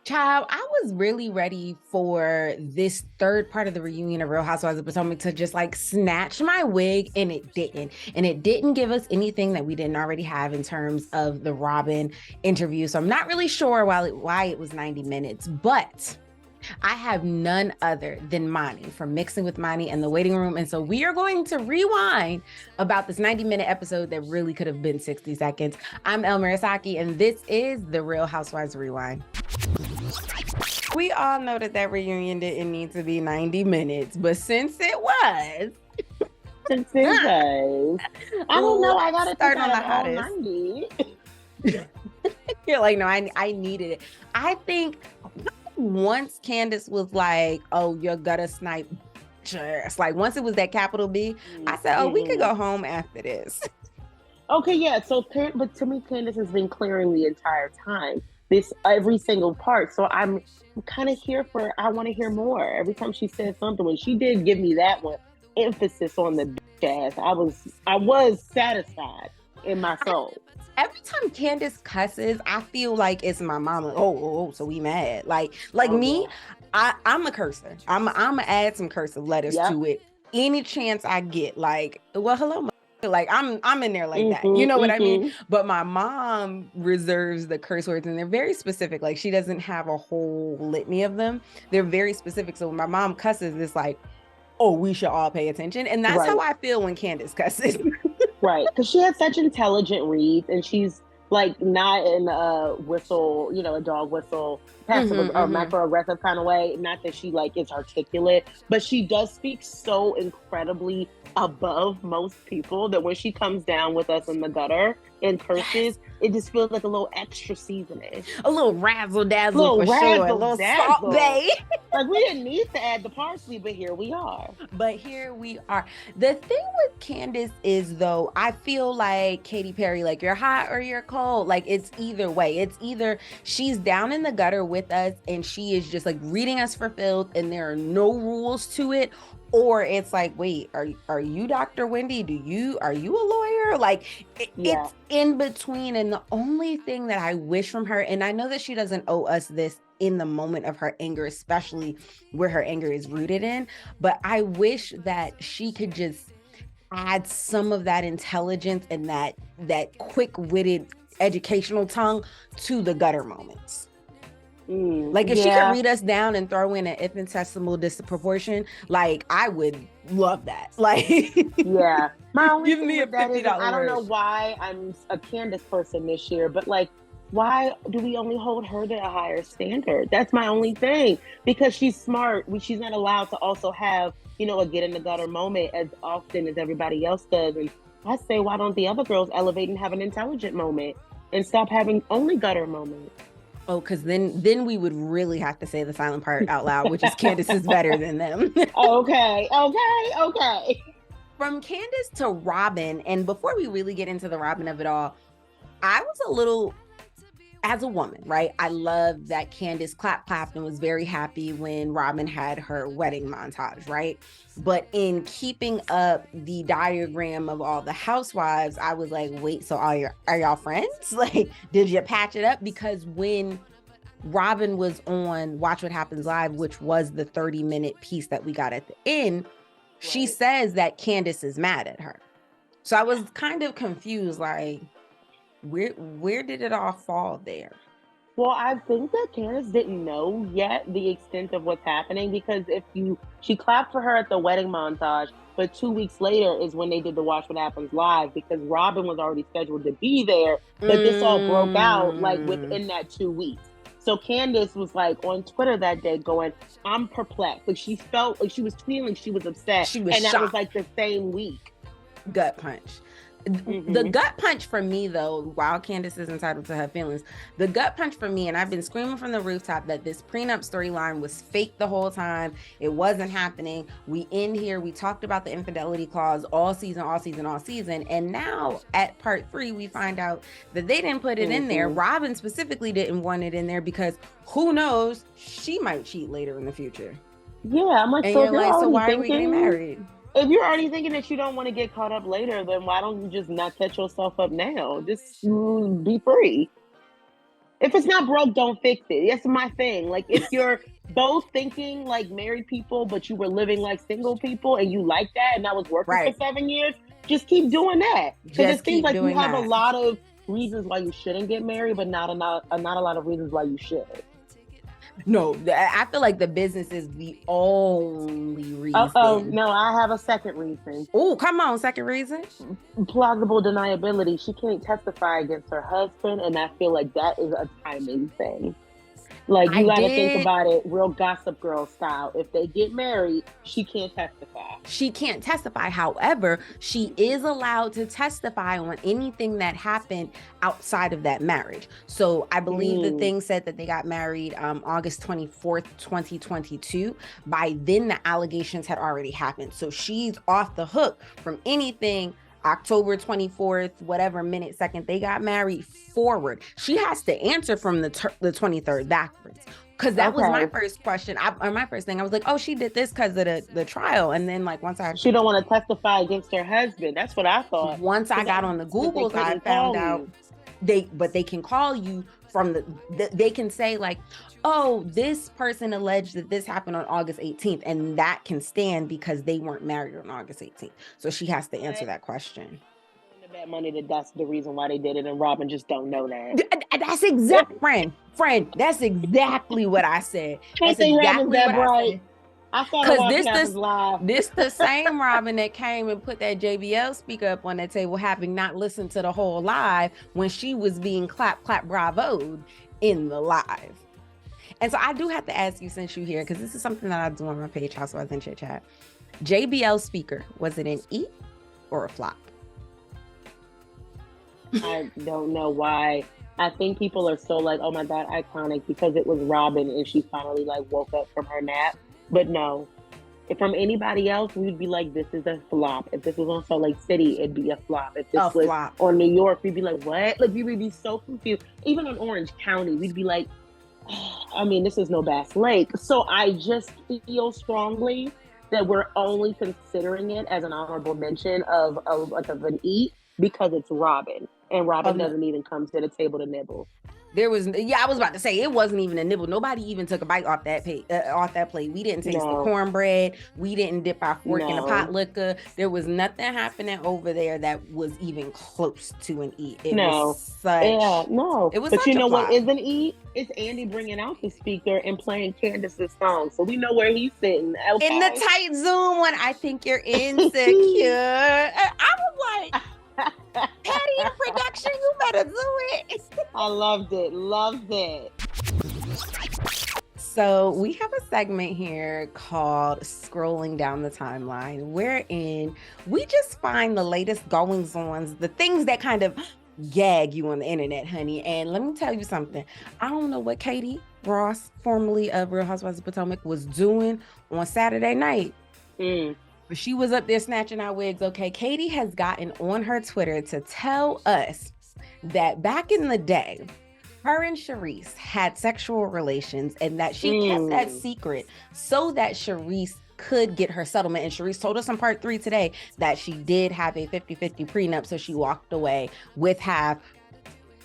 Child, I was really ready for this third part of the reunion of Real Housewives of Potomac to just like snatch my wig, and it didn't. And it didn't give us anything that we didn't already have in terms of the Robyn interview. So I'm not really sure why it was 90 minutes, but I have none other than Monty from Mixing with Monty and The Waiting Room. And so we are going to rewind about this 90-minute episode that really could have been 60 seconds. I'm Elle Murasaki, and this is the Real Housewives Rewind. We all know that reunion didn't need to be 90 minutes, but since it was, I don't know. I gotta start on the hottest. 90. You're like, no, I needed it. I think once Candiace was like, "Oh, you're gonna snipe," just like once it was that capital B, I said, "Oh, we could go home after this." Okay, yeah. So, but to me, Candiace has been clearing the entire time. This every single part. So I'm kind of here for. I want to hear more. Every time she said something, when she did give me that one emphasis on the bitch ass, I was satisfied in my soul. Every time Candiace cusses, I feel like it's my mama. Oh, so we mad. Like me, yeah. I'm a cursor. I'm gonna add some cursive letters to it any chance I get. Like, well, hello. Like I'm in there like that, you know what I mean? But my mom reserves the curse words, and they're very specific. Like, she doesn't have a whole litany of them. They're very specific. So when my mom cusses, it's like, oh, we should all pay attention. And that's how I feel when Candiace cusses. Right, because she has such intelligent reads, and she's like not in a whistle, a dog whistle, passive or macro-aggressive kind of way. Not that she like is articulate, but she does speak so incredibly above most people that when she comes down with us in the gutter and curses, it just feels like a little extra seasoning. A little razzle-dazzle sure. A little salt bay. Like, we didn't need to add the parsley, but here we are. The thing with Candiace is, though, I feel like Katy Perry, like, you're hot or you're cold. Like, it's either way. It's either she's down in the gutter with us and she is just like reading us for filth and there are no rules to it, or it's like, wait, are you Dr. Wendy? Are you a lawyer? Like, it's in between. And the only thing that I wish from her, and I know that she doesn't owe us this in the moment of her anger, especially where her anger is rooted in, but I wish that she could just add some of that intelligence and that quick-witted educational tongue to the gutter moments. Like, if she could read us down and throw in an infinitesimal disproportion, like, I would love that. Like, my only give me a $50. I don't know why I'm a Candiace person this year, but like, why do we only hold her to a higher standard? That's my only thing, because she's smart. She's not allowed to also have, a get in the gutter moment as often as everybody else does. And I say, why don't the other girls elevate and have an intelligent moment and stop having only gutter moments? Oh, because then we would really have to say the silent part out loud, which is Candiace is better than them. Okay. From Candiace to Robyn, and before we really get into the Robyn of it all, I was a little, as a woman, right? I love that Candiace clapped and was very happy when Robyn had her wedding montage, right? But in keeping up the diagram of all the housewives, I was like, wait, so are y'all friends? Like, did you patch it up? Because when Robyn was on Watch What Happens Live, which was the 30-minute piece that we got at the end, she says that Candiace is mad at her. So I was kind of confused, like, where did it all fall there? Well, I think that Candiace didn't know yet the extent of what's happening, because she clapped for her at the wedding montage, but 2 weeks later is when they did the Watch What Happens Live, because Robyn was already scheduled to be there, but this all broke out like within that 2 weeks. So Candiace was like on Twitter that day going, I'm perplexed. Like, she felt like she was feeling, she was upset. She was shocked. That was like the same week. Gut punch. The gut punch for me, though, while Candiace is entitled to her feelings, the gut punch for me, and I've been screaming from the rooftop that this prenup storyline was fake the whole time. It wasn't happening. We end here. We talked about the infidelity clause all season. And now at part 3, we find out that they didn't put it in there. Robyn specifically didn't want it in there because who knows, she might cheat later in the future. Yeah, I'm like, and so, so why are we getting married? If you're already thinking that you don't want to get caught up later, then why don't you just not catch yourself up now? Just be free. If it's not broke, don't fix it. That's my thing. Like, if you're both thinking like married people, but you were living like single people and you like that and that was working for Right. 7 years, just keep doing that. Because Just it seems keep like you doing have a that. lot of reasons why you shouldn't get married, but not a lot of reasons why you should. No, I feel like the business is the only Oh, reason. no, I have a second reason. Oh, come on, second reason. Plausible deniability. She can't testify against her husband, and I feel like that is a timing thing. Like, I you got to think did. about it real Gossip Girl style. If they get married, she can't testify. She can't testify. However, she is allowed to testify on anything that happened outside of that marriage. So I believe the thing said that they got married August 24th, 2022. By then, the allegations had already happened. So she's off the hook from anything October 24th, whatever minute, second they got married forward. She has to answer from the 23rd backwards. Because that was my first question. My first thing, I was like, oh, she did this because of the trial. And then like once she don't want to testify against her husband. That's what I thought. Once I got on the Googles, I found out they can call you from they can say like, oh, this person alleged that this happened on August 18th, and that can stand because they weren't married on August 18th. So she has to answer that question. That money, that's the reason why they did it, and Robyn just don't know that. That's exact friend. That's exactly what I said. That's exactly what I said. Because this the same Robyn that came and put that JBL speaker up on that table, having not listened to the whole live when she was being clap bravoed in the live. And so I do have to ask you, since you're here, because this is something that I do on my page, Housewives and Chit Chat. JBL speaker, was it an eat or a flop? I don't know why. I think people are so like, oh my God, iconic, because it was Robyn and she finally like woke up from her nap. But no, if from anybody else, we'd be like, this is a flop. If this was on Salt Lake City, it'd be a flop. If this was on New York, we'd be like, what? Like, we would be so confused. Even on Orange County, we'd be like, I mean, this is no Bass Lake. So I just feel strongly that we're only considering it as an honorable mention of an eat because it's Robyn, and Robyn doesn't even come to the table to nibble. I was about to say, it wasn't even a nibble. Nobody even took a bite off that plate. We didn't taste the cornbread. We didn't dip our fork in the pot liquor. There was nothing happening over there that was even close to an eat. It was such. It was. But you know what is an eat? It's Andy bringing out the speaker and playing Candiace's song, so we know where he's sitting. Okay. In the tight Zoom when I think you're insecure. I was like, Patty in production, you better do it. I loved it. So we have a segment here called Scrolling Down the Timeline, wherein we just find the latest goings-ons, the things that kind of gag you on the internet, honey. And let me tell you something. I don't know what Katie Ross, formerly of Real Housewives of Potomac, was doing on Saturday night. But she was up there snatching our wigs. Okay, Katie has gotten on her Twitter to tell us that back in the day, her and Charisse had sexual relations and that she kept that secret so that Charisse could get her settlement. And Charisse told us on part 3 today that she did have a 50-50 prenup, so she walked away with half.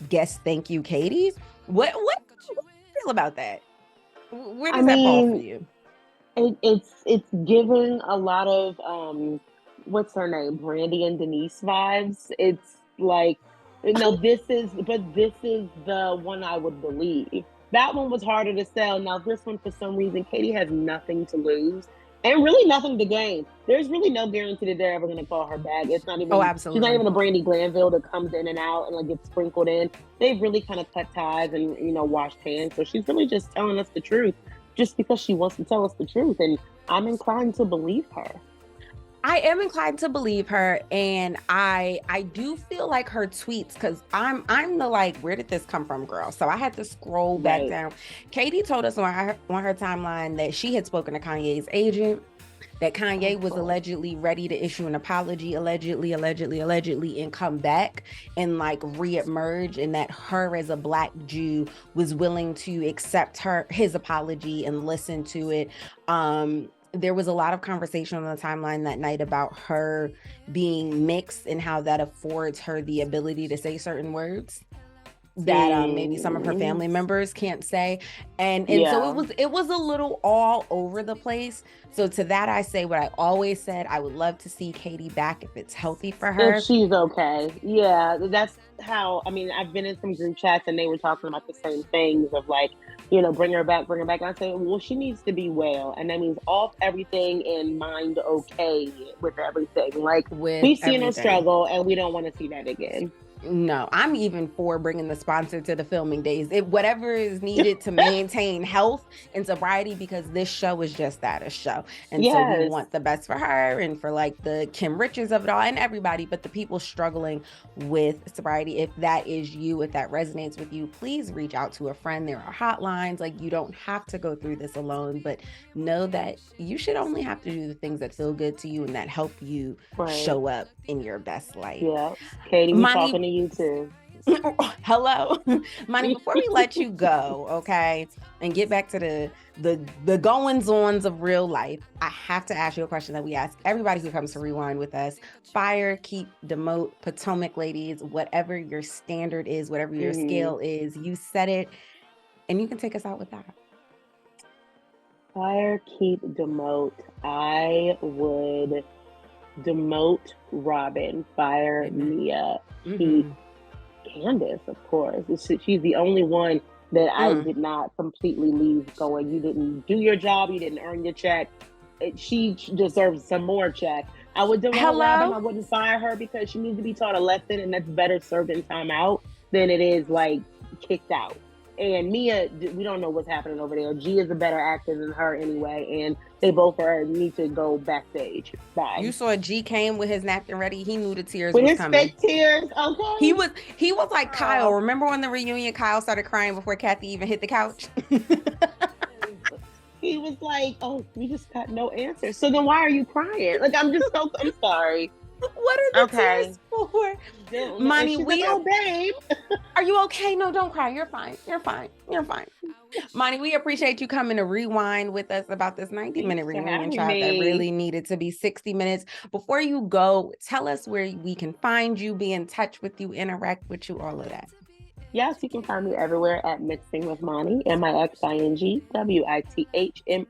Guess thank you, Katie. What do you feel about that? Where does that fall for you? It's giving a lot of what's her name, Brandy and Denise vibes. It's like, this is the one I would believe. That one was harder to sell. Now this one, for some reason, Katie has nothing to lose and really nothing to gain. There's really no guarantee that they're ever going to call her back. It's not even. Absolutely. She's not even a Brandy Glanville that comes in and out and like gets sprinkled in. They've really kind of cut ties and washed hands. So she's really just telling us the truth, just because she wants to tell us the truth, and I'm inclined to believe her. I am inclined to believe her, and I do feel like her tweets, because I'm the like, where did this come from, girl? So I had to scroll back down. Katie told us on her timeline that she had spoken to Kanye's agent, that Kanye was allegedly ready to issue an apology, allegedly, and come back and like reemerge, and that her as a Black Jew was willing to accept his apology and listen to it. There was a lot of conversation on the timeline that night about her being mixed and how that affords her the ability to say certain words. that maybe some of her family members can't say. And so it was a little all over the place. So to that I say what I always said, I would love to see Katie back if it's healthy for her. If she's okay. Yeah, that's how, I mean, I've been in some group chats and they were talking about the same things of like, bring her back, bring her back. And I say, well, she needs to be well. And that means off everything and mind okay with everything. Like, we've seen her struggle and we don't want to see that again. No, I'm even for bringing the sponsor to the filming days. Whatever is needed to maintain health and sobriety, because this show is just that, a show. And so we want the best for her and for like the Kim Richards of it all and everybody, but the people struggling with sobriety. If that is you, if that resonates with you, please reach out to a friend. There are hotlines. Like, you don't have to go through this alone, but know that you should only have to do the things that feel good to you and that help you show up in your best life. Yeah. Katie, we're talking to you too. Hello. Money, before we let you go, okay, and get back to the goings-ons of real life, I have to ask you a question that we ask everybody who comes to Rewind with us. Fire, keep, demote, Potomac ladies, whatever your standard is, whatever your scale is, you said it, and you can take us out with that. Fire, keep, demote. I would demote Robyn, fire Mia, keep Candiace, of course. She's the only one that I did not completely leave going. You didn't do your job. You didn't earn your check. She deserves some more check. I would demote Robyn. I wouldn't fire her because she needs to be taught a lesson, and that's better served in time out than it is like kicked out. And Mia, we don't know what's happening over there. G is a better actor than her anyway, and they both need to go backstage. Bye. You saw G came with his napkin ready. He knew the tears was coming. With his fake tears, okay. He was like Kyle. Remember when the reunion, Kyle started crying before Kathy even hit the couch? He was like, "Oh, we just got no answer. So then why are you crying?" Like, I'm sorry. What are the tears for? Money, babe. Are you okay? No, don't cry. You're fine. You're fine. Money, we appreciate you coming to Rewind with us about this 90-minute reunion child that really needed to be 60 minutes. Before you go, tell us where we can find you, be in touch with you, interact with you, all of that. Yes, you can find me everywhere at Mixing with Money, MIXING WITHMANI.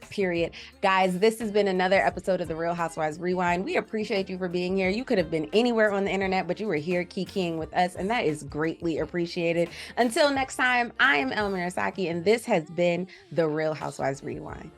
Period. Guys, this has been another episode of the Real Housewives Rewind. We appreciate you for being here. You could have been anywhere on the internet, but you were here kikiing with us, and that is greatly appreciated. Until next time, I am Elle Murasaki, and this has been the Real Housewives Rewind.